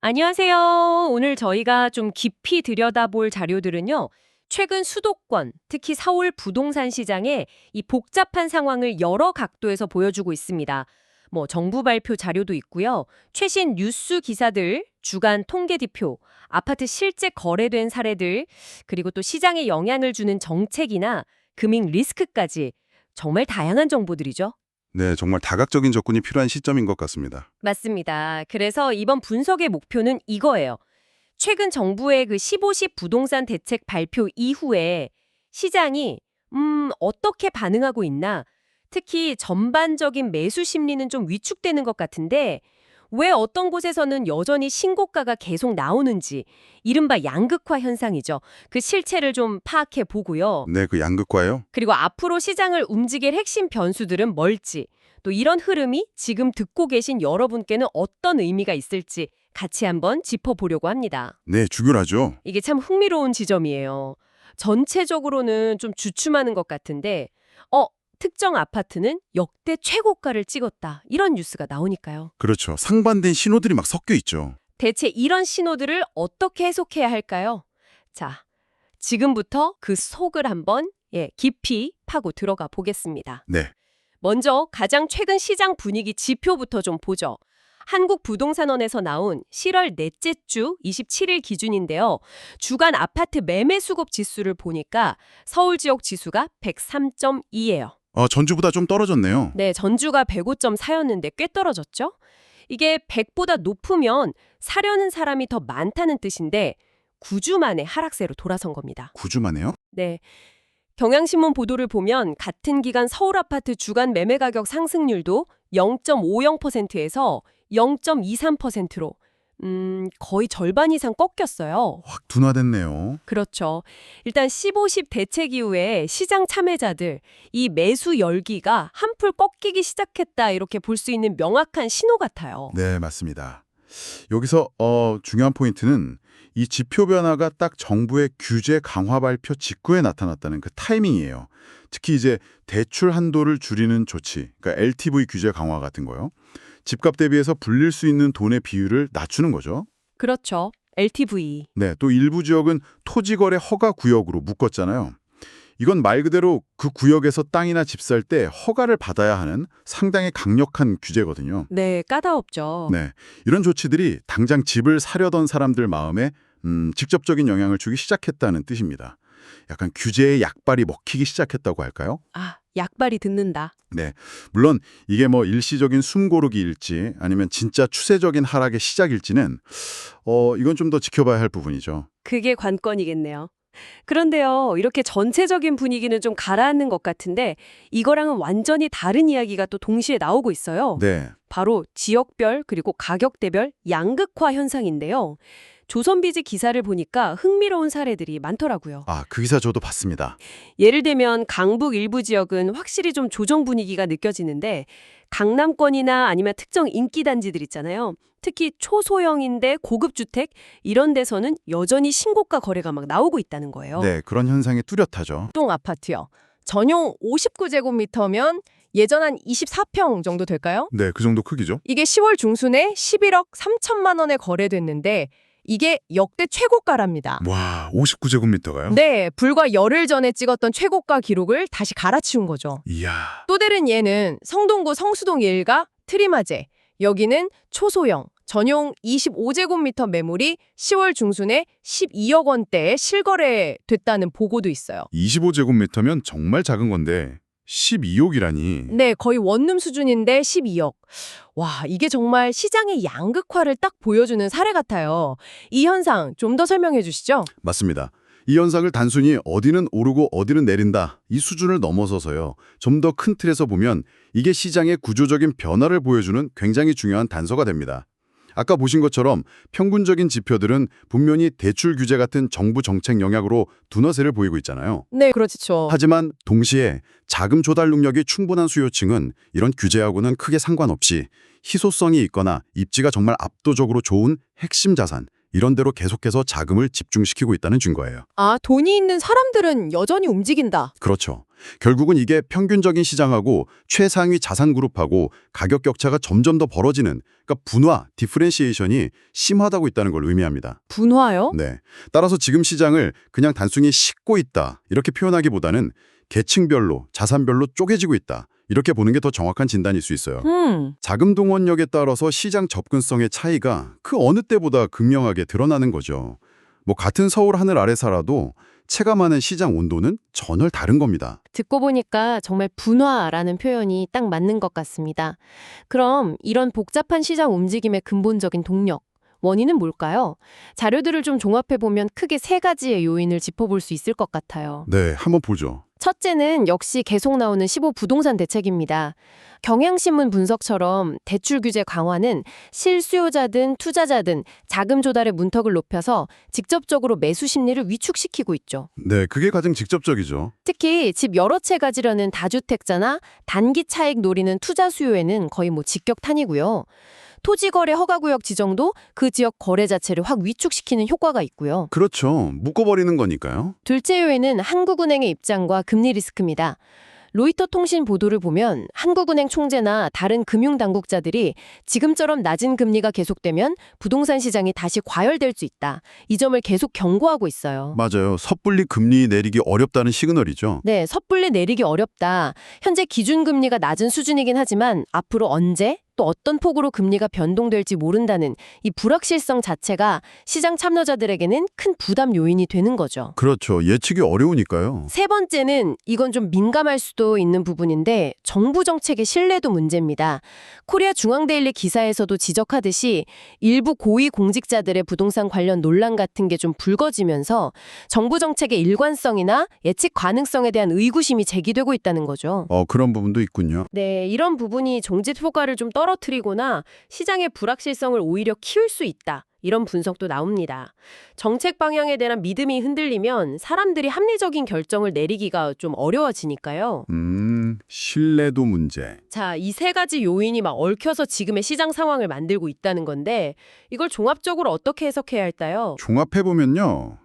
안녕하세요. 오늘 저희가 좀 깊이 들여다볼 자료들은요. 최근 수도권, 특히 서울 부동산 시장의 이 복잡한 상황을 여러 각도에서 보여주고 있습니다. 정부 발표 자료도 있고요. 최신 뉴스 기사들, 주간 통계 지표, 아파트 실제 거래된 사례들, 그리고 또 시장에 영향을 주는 정책이나 금융 리스크까지 정말 다양한 정보들이죠. 네, 정말 다각적인 접근이 필요한 시점인 것 같습니다. 맞습니다. 그래서 이번 분석의 목표는 이거예요. 최근 정부의 그 15시 부동산 대책 발표 이후에 시장이 어떻게 반응하고 있나? 특히 전반적인 매수 심리는 좀 위축되는 것 같은데 왜 어떤 곳에서는 여전히 신고가가 계속 나오는지 이른바 양극화 현상이죠. 그 실체를 좀 파악해 보고요. 네, 그 양극화요? 그리고 앞으로 시장을 움직일 핵심 변수들은 뭘지, 또 이런 흐름이 지금 듣고 계신 여러분께는 어떤 의미가 있을지 같이 한번 짚어보려고 합니다. 네, 주교라죠. 이게 참 흥미로운 지점이에요. 전체적으로는 좀 주춤하는 것 같은데, 특정 아파트는 역대 최고가를 찍었다. 이런 뉴스가 나오니까요. 그렇죠. 상반된 신호들이 막 섞여 있죠. 대체 이런 신호들을 어떻게 해석해야 할까요? 자, 지금부터 그 속을 한번 깊이 파고 들어가 보겠습니다. 네, 먼저 가장 최근 시장 분위기 지표부터 좀 보죠. 한국부동산원에서 나온 7월 넷째 주 27일 기준인데요. 주간 아파트 매매 수급 지수를 보니까 서울 지역 지수가 103.2예요. 전주보다 좀 떨어졌네요. 네, 전주가 105.4였는데 꽤 떨어졌죠? 이게 100보다 높으면 사려는 사람이 더 많다는 뜻인데 9주 만에 하락세로 돌아선 겁니다. 9주 만에요? 네. 경향신문 보도를 보면 같은 기간 서울 아파트 주간 매매 가격 상승률도 0.50%에서 0.23%로 거의 절반 이상 꺾였어요. 확 둔화됐네요. 그렇죠. 일단 15십 대책 이후에 시장 참여자들 이 매수 열기가 한풀 꺾이기 시작했다 이렇게 볼 수 있는 명확한 신호 같아요. 네, 맞습니다. 여기서 중요한 포인트는 이 지표 변화가 딱 정부의 규제 강화 발표 직후에 나타났다는 그 타이밍이에요. 특히 이제 대출 한도를 줄이는 조치, 그러니까 LTV 규제 강화 같은 거요. 집값 대비해서 불릴 수 있는 돈의 비율을 낮추는 거죠. 그렇죠. LTV. 네, 또 일부 지역은 토지거래 허가 구역으로 묶었잖아요. 이건 말 그대로 그 구역에서 땅이나 집 살 때 허가를 받아야 하는 상당히 강력한 규제거든요. 네, 까다롭죠. 네, 이런 조치들이 당장 집을 사려던 사람들 마음에 직접적인 영향을 주기 시작했다는 뜻입니다. 약간 규제의 약발이 먹히기 시작했다고 할까요? 아, 약발이 듣는다. 네, 물론 이게 뭐 일시적인 숨고르기일지 아니면 진짜 추세적인 하락의 시작일지는 이건 좀 더 지켜봐야 할 부분이죠. 그게 관건이겠네요. 그런데요, 이렇게 전체적인 분위기는 좀 가라앉는 것 같은데 이거랑은 완전히 다른 이야기가 또 동시에 나오고 있어요. 네, 바로 지역별 그리고 가격대별 양극화 현상인데요. 조선비즈 기사를 보니까 흥미로운 사례들이 많더라고요. 그 기사 저도 봤습니다. 예를 들면 강북 일부 지역은 확실히 좀 조정 분위기가 느껴지는데 강남권이나 아니면 특정 인기단지들 있잖아요. 특히 초소형인데 고급 주택 이런 데서는 여전히 신고가 거래가 막 나오고 있다는 거예요. 네, 그런 현상이 뚜렷하죠. 동 아파트요. 전용 59제곱미터면 예전 한 24평 정도 될까요? 네, 그 정도 크기죠. 이게 10월 중순에 11억 3천만 원에 거래됐는데 이게 역대 최고가랍니다. 와, 59제곱미터가요? 네, 불과 열흘 전에 찍었던 최고가 기록을 다시 갈아치운 거죠. 이야, 또 다른 예는 성동구 성수동 일가 트리마제. 여기는 초소형 전용 25제곱미터 매물이 10월 중순에 12억 원대에 실거래됐다는 보고도 있어요. 25제곱미터면 정말 작은 건데 12억이라니. 네, 거의 원룸 수준인데 12억. 와, 이게 정말 시장의 양극화를 딱 보여주는 사례 같아요. 이 현상 좀 더 설명해 주시죠. 맞습니다. 이 현상을 단순히 어디는 오르고 어디는 내린다 이 수준을 넘어서서요. 좀 더 큰 틀에서 보면 이게 시장의 구조적인 변화를 보여주는 굉장히 중요한 단서가 됩니다. 아까 보신 것처럼 평균적인 지표들은 분명히 대출 규제 같은 정부 정책 영향으로 둔화세를 보이고 있잖아요. 네, 그렇죠. 하지만 동시에 자금 조달 능력이 충분한 수요층은 이런 규제하고는 크게 상관없이 희소성이 있거나 입지가 정말 압도적으로 좋은 핵심 자산, 이런 데로 계속해서 자금을 집중시키고 있다는 증거예요. 아, 돈이 있는 사람들은 여전히 움직인다. 그렇죠. 결국은 이게 평균적인 시장하고 최상위 자산 그룹하고 가격 격차가 점점 더 벌어지는, 그러니까 분화, 디퍼런시에이션이 심화되고 있다는 걸 의미합니다. 분화요? 네. 따라서 지금 시장을 그냥 단순히 식고 있다 이렇게 표현하기보다는 계층별로, 자산별로 쪼개지고 있다 이렇게 보는 게 더 정확한 진단일 수 있어요. 자금 동원력에 따라서 시장 접근성의 차이가 그 어느 때보다 극명하게 드러나는 거죠. 뭐 같은 서울 하늘 아래 살아도 체감하는 시장 온도는 전혀 다른 겁니다. 듣고 보니까 정말 분화라는 표현이 딱 맞는 것 같습니다. 그럼 이런 복잡한 시장 움직임의 근본적인 동력, 원인은 뭘까요? 자료들을 좀 종합해보면 크게 세 가지의 요인을 짚어볼 수 있을 것 같아요. 네, 한번 보죠. 첫째는 역시 계속 나오는 15 부동산 대책입니다. 경향신문 분석처럼 대출 규제 강화는 실수요자든 투자자든 자금 조달의 문턱을 높여서 직접적으로 매수 심리를 위축시키고 있죠. 네, 그게 가장 직접적이죠. 특히 집 여러 채 가지려는 다주택자나 단기 차익 노리는 투자 수요에는 거의 직격탄이고요. 토지거래 허가구역 지정도 그 지역 거래 자체를 확 위축시키는 효과가 있고요. 그렇죠. 묶어버리는 거니까요. 둘째 요인은 한국은행의 입장과 금리 리스크입니다. 로이터 통신 보도를 보면 한국은행 총재나 다른 금융당국자들이 지금처럼 낮은 금리가 계속되면 부동산 시장이 다시 과열될 수 있다. 이 점을 계속 경고하고 있어요. 맞아요. 섣불리 금리 내리기 어렵다는 시그널이죠. 네, 섣불리 내리기 어렵다. 현재 기준금리가 낮은 수준이긴 하지만 앞으로 언제 또 어떤 폭으로 금리가 변동될지 모른다는 이 불확실성 자체가 시장 참여자들에게는 큰 부담 요인이 되는 거죠. 그렇죠. 예측이 어려우니까요. 세 번째는 이건 좀 민감할 수도 있는 부분인데 정부 정책의 신뢰도 문제입니다. 코리아 중앙데일리 기사에서도 지적하듯이 일부 고위 공직자들의 부동산 관련 논란 같은 게 좀 불거지면서 정부 정책의 일관성이나 예측 가능성에 대한 의구심이 제기되고 있다는 거죠. 그런 부분도 있군요. 네, 이런 부분이 종짓 효과를 좀 떨어뜨리거나 시장의 불확실성을 오히려 키울 수 있다. 이런 분석도 나옵니다. 정책 방향에 대한 믿음이 흔들리면 사람들이 합리적인 결정을 내리기가 좀 어려워지니까요. 신뢰도 문제. 자, 이 세 가지 요인이 얽혀서 지금의 시장 상황을 만들고 있다는 건데 이걸 종합적으로 어떻게 해석해야 할까요? 종합해보면요.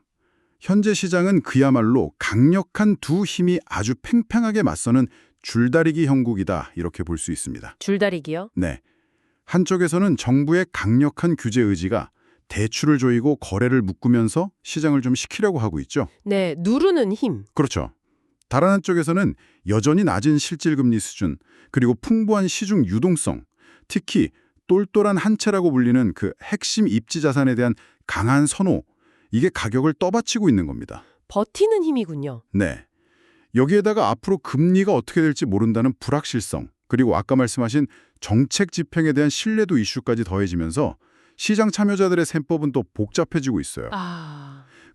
현재 시장은 그야말로 강력한 두 힘이 아주 팽팽하게 맞서는 줄다리기 형국이다 이렇게 볼 수 있습니다. 줄다리기요? 네. 한쪽에서는 정부의 강력한 규제 의지가 대출을 조이고 거래를 묶으면서 시장을 좀 식히려고 하고 있죠. 네, 누르는 힘. 그렇죠. 다른 한쪽에서는 여전히 낮은 실질금리 수준, 그리고 풍부한 시중 유동성, 특히 똘똘한 한 채라고 불리는 그 핵심 입지 자산에 대한 강한 선호, 이게 가격을 떠받치고 있는 겁니다. 버티는 힘이군요. 네. 여기에다가 앞으로 금리가 어떻게 될지 모른다는 불확실성, 그리고 아까 말씀하신 정책 집행에 대한 신뢰도 이슈까지 더해지면서 시장 참여자들의 셈법은 또 복잡해지고 있어요.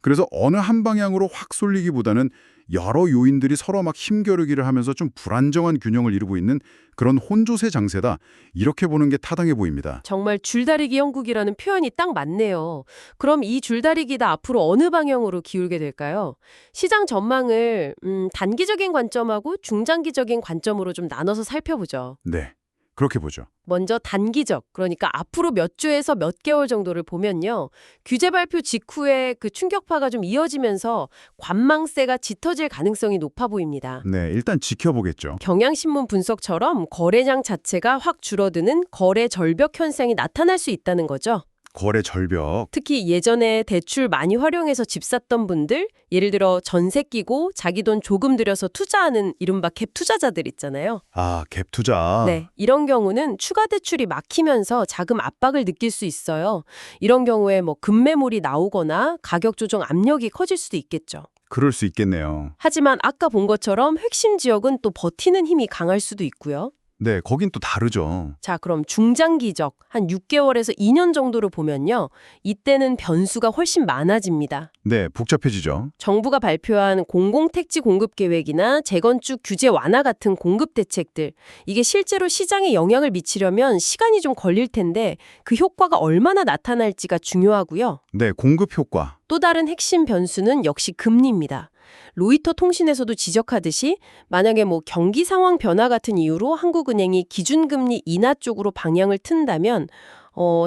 그래서 어느 한 방향으로 확 쏠리기보다는 여러 요인들이 서로 막 힘겨루기를 하면서 좀 불안정한 균형을 이루고 있는 그런 혼조세 장세다. 이렇게 보는 게 타당해 보입니다. 정말 줄다리기 형국이라는 표현이 딱 맞네요. 그럼 이 줄다리기가 앞으로 어느 방향으로 기울게 될까요? 시장 전망을 단기적인 관점하고 중장기적인 관점으로 좀 나눠서 살펴보죠. 네, 그렇게 보죠. 먼저 단기적, 그러니까 앞으로 몇 주에서 몇 개월 정도를 보면요. 규제 발표 직후에 그 충격파가 좀 이어지면서 관망세가 짙어질 가능성이 높아 보입니다. 네, 일단 지켜보겠죠. 경향신문 분석처럼 거래량 자체가 확 줄어드는 거래 절벽 현상이 나타날 수 있다는 거죠. 거래 절벽. 특히 예전에 대출 많이 활용해서 집 샀던 분들, 예를 들어 전세 끼고 자기 돈 조금 들여서 투자하는 이른바 갭 투자자들 있잖아요. 갭 투자. 네, 이런 경우는 추가 대출이 막히면서 자금 압박을 느낄 수 있어요. 이런 경우에 급매물이 나오거나 가격 조정 압력이 커질 수도 있겠죠. 그럴 수 있겠네요. 하지만 아까 본 것처럼 핵심 지역은 또 버티는 힘이 강할 수도 있고요. 네, 거긴 또 다르죠. 자, 그럼 중장기적 한 6개월에서 2년 정도로 보면요. 이때는 변수가 훨씬 많아집니다. 네, 복잡해지죠. 정부가 발표한 공공택지 공급 계획이나 재건축 규제 완화 같은 공급 대책들, 이게 실제로 시장에 영향을 미치려면 시간이 좀 걸릴 텐데 그 효과가 얼마나 나타날지가 중요하고요. 네, 공급 효과. 또 다른 핵심 변수는 역시 금리입니다. 로이터 통신에서도 지적하듯이 만약에 경기 상황 변화 같은 이유로 한국은행이 기준금리 인하 쪽으로 방향을 튼다면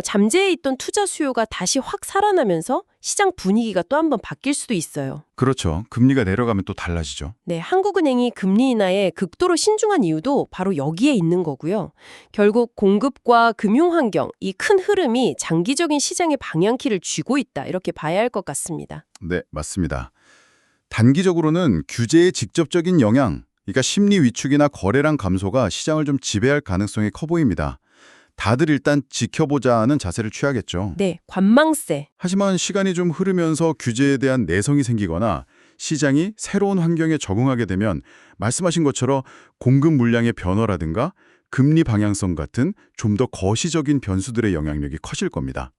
잠재해 있던 투자 수요가 다시 확 살아나면서 시장 분위기가 또 한번 바뀔 수도 있어요. 그렇죠. 금리가 내려가면 또 달라지죠. 네, 한국은행이 금리 인하에 극도로 신중한 이유도 바로 여기에 있는 거고요. 결국 공급과 금융 환경, 이 큰 흐름이 장기적인 시장의 방향키를 쥐고 있다. 이렇게 봐야 할 것 같습니다. 네, 맞습니다. 단기적으로는 규제의 직접적인 영향, 그러니까 심리 위축이나 거래량 감소가 시장을 좀 지배할 가능성이 커 보입니다. 다들 일단 지켜보자는 자세를 취하겠죠. 네, 관망세. 하지만 시간이 좀 흐르면서 규제에 대한 내성이 생기거나 시장이 새로운 환경에 적응하게 되면 말씀하신 것처럼 공급 물량의 변화라든가 금리 방향성 같은 좀 더 거시적인 변수들의 영향력이 커질 겁니다.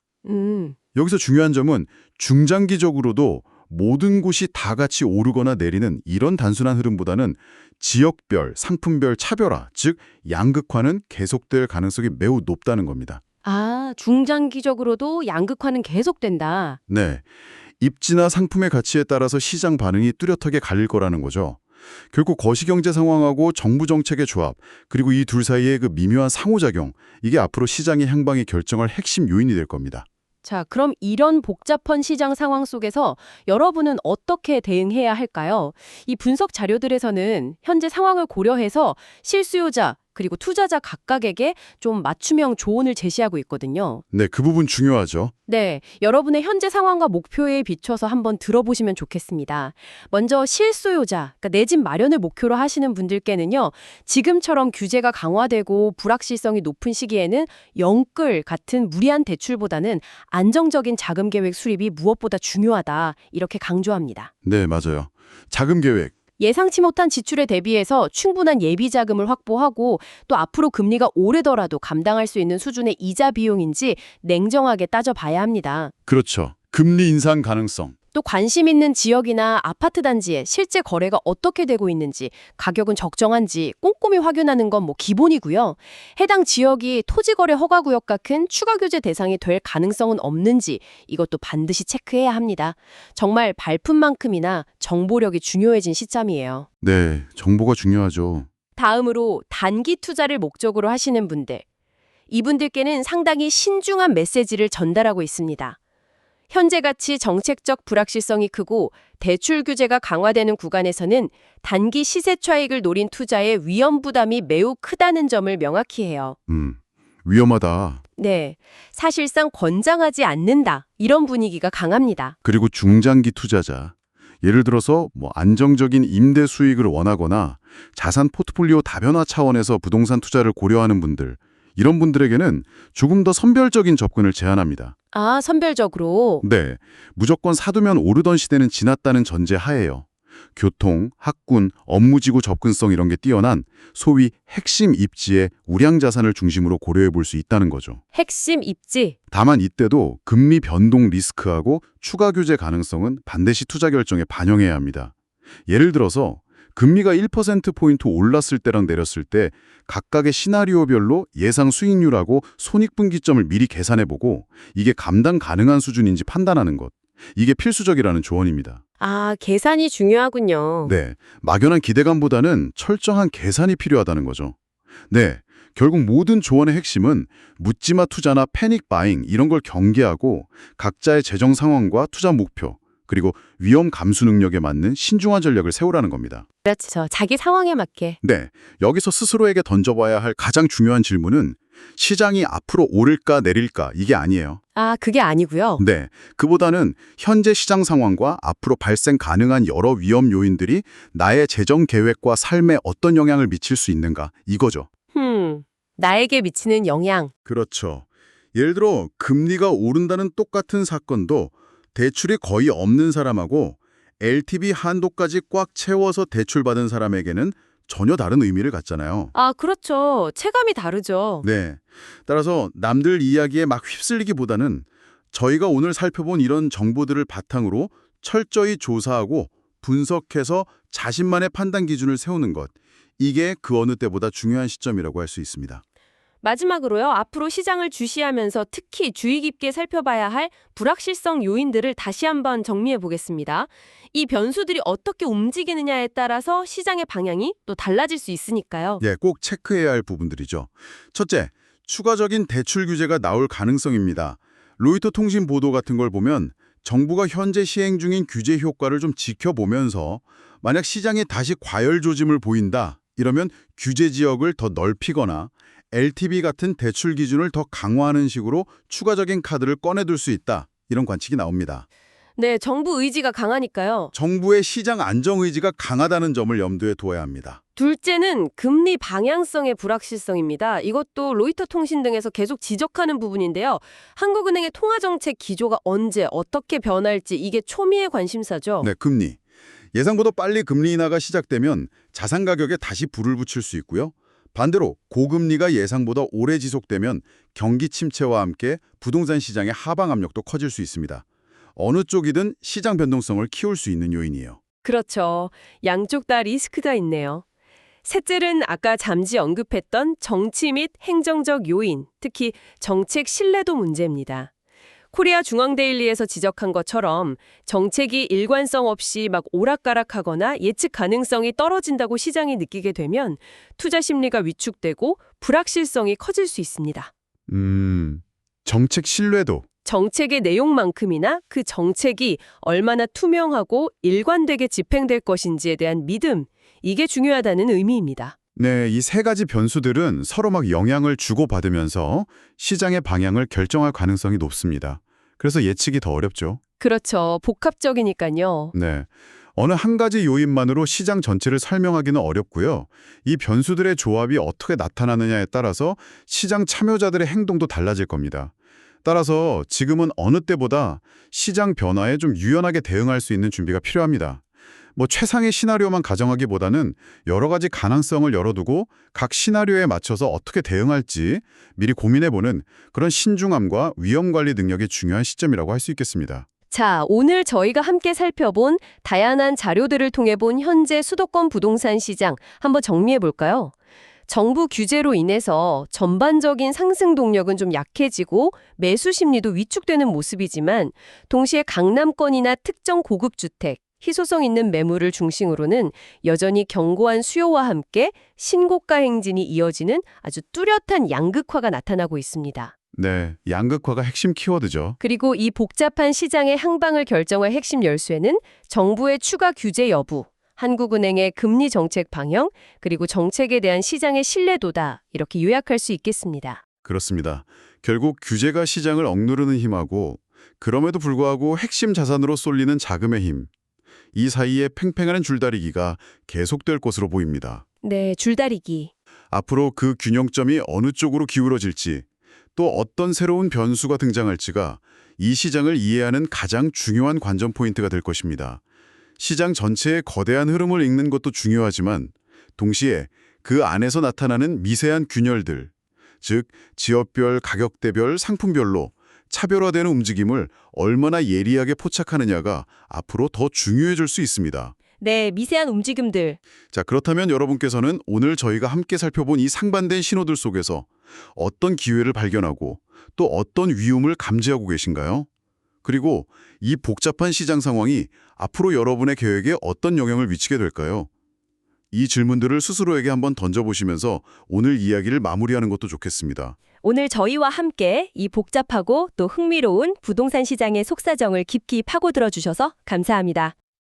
여기서 중요한 점은 중장기적으로도 모든 곳이 다 같이 오르거나 내리는 이런 단순한 흐름보다는 지역별, 상품별 차별화, 즉 양극화는 계속될 가능성이 매우 높다는 겁니다. 아, 중장기적으로도 양극화는 계속된다. 네, 입지나 상품의 가치에 따라서 시장 반응이 뚜렷하게 갈릴 거라는 거죠. 결국 거시경제 상황하고 정부 정책의 조합, 그리고 이 둘 사이의 그 미묘한 상호작용, 이게 앞으로 시장의 향방이 결정할 핵심 요인이 될 겁니다. 자, 그럼 이런 복잡한 시장 상황 속에서 여러분은 어떻게 대응해야 할까요? 이 분석 자료들에서는 현재 상황을 고려해서 실수요자 그리고 투자자 각각에게 좀 맞춤형 조언을 제시하고 있거든요. 네, 그 부분 중요하죠. 네, 여러분의 현재 상황과 목표에 비춰서 한번 들어보시면 좋겠습니다. 먼저 실수요자, 그러니까 내 집 마련을 목표로 하시는 분들께는요. 지금처럼 규제가 강화되고 불확실성이 높은 시기에는 영끌 같은 무리한 대출보다는 안정적인 자금 계획 수립이 무엇보다 중요하다. 이렇게 강조합니다. 네, 맞아요. 자금 계획. 예상치 못한 지출에 대비해서 충분한 예비 자금을 확보하고 또 앞으로 금리가 오르더라도 감당할 수 있는 수준의 이자 비용인지 냉정하게 따져봐야 합니다. 그렇죠. 금리 인상 가능성. 또 관심 있는 지역이나 아파트 단지에 실제 거래가 어떻게 되고 있는지, 가격은 적정한지 꼼꼼히 확인하는 건 기본이고요. 해당 지역이 토지거래 허가구역과 큰 추가 규제 대상이 될 가능성은 없는지 이것도 반드시 체크해야 합니다. 정말 발품만큼이나 정보력이 중요해진 시점이에요. 네, 정보가 중요하죠. 다음으로 단기 투자를 목적으로 하시는 분들. 이분들께는 상당히 신중한 메시지를 전달하고 있습니다. 현재같이 정책적 불확실성이 크고 대출 규제가 강화되는 구간에서는 단기 시세 차익을 노린 투자의 위험 부담이 매우 크다는 점을 명확히 해요. 위험하다. 네, 사실상 권장하지 않는다. 이런 분위기가 강합니다. 그리고 중장기 투자자. 예를 들어서 안정적인 임대 수익을 원하거나 자산 포트폴리오 다변화 차원에서 부동산 투자를 고려하는 분들, 이런 분들에게는 조금 더 선별적인 접근을 제안합니다. 아, 선별적으로. 네, 무조건 사두면 오르던 시대는 지났다는 전제 하에요. 교통, 학군, 업무지구 접근성 이런 게 뛰어난 소위 핵심 입지의 우량 자산을 중심으로 고려해 볼 수 있다는 거죠. 핵심 입지. 다만 이때도 금리 변동 리스크하고 추가 규제 가능성은 반드시 투자 결정에 반영해야 합니다. 예를 들어서 금리가 1%포인트 올랐을 때랑 내렸을 때 각각의 시나리오별로 예상 수익률하고 손익분기점을 미리 계산해보고 이게 감당 가능한 수준인지 판단하는 것. 이게 필수적이라는 조언입니다. 아, 계산이 중요하군요. 네, 막연한 기대감보다는 철저한 계산이 필요하다는 거죠. 네, 결국 모든 조언의 핵심은 묻지마 투자나 패닉 바잉 이런 걸 경계하고 각자의 재정 상황과 투자 목표, 그리고 위험 감수 능력에 맞는 신중한 전략을 세우라는 겁니다. 그렇죠. 자기 상황에 맞게. 네, 여기서 스스로에게 던져봐야 할 가장 중요한 질문은 시장이 앞으로 오를까 내릴까 이게 아니에요. 아, 그게 아니고요. 네, 그보다는 현재 시장 상황과 앞으로 발생 가능한 여러 위험 요인들이 나의 재정 계획과 삶에 어떤 영향을 미칠 수 있는가 이거죠. 나에게 미치는 영향. 그렇죠. 예를 들어 금리가 오른다는 똑같은 사건도 대출이 거의 없는 사람하고 LTV 한도까지 꽉 채워서 대출받은 사람에게는 전혀 다른 의미를 갖잖아요. 아, 그렇죠. 체감이 다르죠. 네. 따라서 남들 이야기에 막 휩쓸리기보다는 저희가 오늘 살펴본 이런 정보들을 바탕으로 철저히 조사하고 분석해서 자신만의 판단 기준을 세우는 것. 이게 그 어느 때보다 중요한 시점이라고 할 수 있습니다. 마지막으로요. 앞으로 시장을 주시하면서 특히 주의 깊게 살펴봐야 할 불확실성 요인들을 다시 한번 정리해 보겠습니다. 이 변수들이 어떻게 움직이느냐에 따라서 시장의 방향이 또 달라질 수 있으니까요. 예, 꼭 체크해야 할 부분들이죠. 첫째, 추가적인 대출 규제가 나올 가능성입니다. 로이터 통신 보도 같은 걸 보면 정부가 현재 시행 중인 규제 효과를 좀 지켜보면서 만약 시장에 다시 과열 조짐을 보인다, 이러면 규제 지역을 더 넓히거나 LTV 같은 대출 기준을 더 강화하는 식으로 추가적인 카드를 꺼내둘 수 있다, 이런 관측이 나옵니다. 네, 정부 의지가 강하니까요. 정부의 시장 안정 의지가 강하다는 점을 염두에 두어야 합니다. 둘째는 금리 방향성의 불확실성입니다. 이것도 로이터 통신 등에서 계속 지적하는 부분인데요. 한국은행의 통화정책 기조가 언제 어떻게 변할지 이게 초미의 관심사죠. 네, 금리. 예상보다 빨리 금리 인하가 시작되면 자산 가격에 다시 불을 붙일 수 있고요. 반대로 고금리가 예상보다 오래 지속되면 경기 침체와 함께 부동산 시장의 하방 압력도 커질 수 있습니다. 어느 쪽이든 시장 변동성을 키울 수 있는 요인이에요. 그렇죠. 양쪽 다 리스크가 있네요. 셋째는 아까 잠시 언급했던 정치 및 행정적 요인, 특히 정책 신뢰도 문제입니다. 코리아 중앙데일리에서 지적한 것처럼 정책이 일관성 없이 막 오락가락하거나 예측 가능성이 떨어진다고 시장이 느끼게 되면 투자 심리가 위축되고 불확실성이 커질 수 있습니다. 정책 신뢰도. 정책의 내용만큼이나 그 정책이 얼마나 투명하고 일관되게 집행될 것인지에 대한 믿음, 이게 중요하다는 의미입니다. 네, 이 세 가지 변수들은 서로 막 영향을 주고받으면서 시장의 방향을 결정할 가능성이 높습니다. 그래서 예측이 더 어렵죠. 그렇죠. 복합적이니까요. 네. 어느 한 가지 요인만으로 시장 전체를 설명하기는 어렵고요. 이 변수들의 조합이 어떻게 나타나느냐에 따라서 시장 참여자들의 행동도 달라질 겁니다. 따라서 지금은 어느 때보다 시장 변화에 좀 유연하게 대응할 수 있는 준비가 필요합니다. 최상의 시나리오만 가정하기보다는 여러 가지 가능성을 열어두고 각 시나리오에 맞춰서 어떻게 대응할지 미리 고민해보는 그런 신중함과 위험관리 능력이 중요한 시점이라고 할 수 있겠습니다. 자, 오늘 저희가 함께 살펴본 다양한 자료들을 통해 본 현재 수도권 부동산 시장 한번 정리해 볼까요? 정부 규제로 인해서 전반적인 상승 동력은 좀 약해지고 매수 심리도 위축되는 모습이지만 동시에 강남권이나 특정 고급 주택, 희소성 있는 매물을 중심으로는 여전히 견고한 수요와 함께 신고가 행진이 이어지는 아주 뚜렷한 양극화가 나타나고 있습니다. 네, 양극화가 핵심 키워드죠. 그리고 이 복잡한 시장의 향방을 결정할 핵심 열쇠는 정부의 추가 규제 여부, 한국은행의 금리 정책 방향, 그리고 정책에 대한 시장의 신뢰도다, 이렇게 요약할 수 있겠습니다. 그렇습니다. 결국 규제가 시장을 억누르는 힘하고 그럼에도 불구하고 핵심 자산으로 쏠리는 자금의 힘, 이 사이에 팽팽한 줄다리기가 계속될 것으로 보입니다. 네, 줄다리기. 앞으로 그 균형점이 어느 쪽으로 기울어질지, 또 어떤 새로운 변수가 등장할지가 이 시장을 이해하는 가장 중요한 관전 포인트가 될 것입니다. 시장 전체의 거대한 흐름을 읽는 것도 중요하지만 동시에 그 안에서 나타나는 미세한 균열들, 즉 지역별, 가격대별, 상품별로 차별화되는 움직임을 얼마나 예리하게 포착하느냐가 앞으로 더 중요해질 수 있습니다. 네, 미세한 움직임들. 자, 그렇다면 여러분께서는 오늘 저희가 함께 살펴본 이 상반된 신호들 속에서 어떤 기회를 발견하고 또 어떤 위험을 감지하고 계신가요? 그리고 이 복잡한 시장 상황이 앞으로 여러분의 계획에 어떤 영향을 미치게 될까요? 이 질문들을 스스로에게 한번 던져보시면서 오늘 이야기를 마무리하는 것도 좋겠습니다. 오늘 저희와 함께 이 복잡하고 또 흥미로운 부동산 시장의 속사정을 깊이 파고들어 주셔서 감사합니다.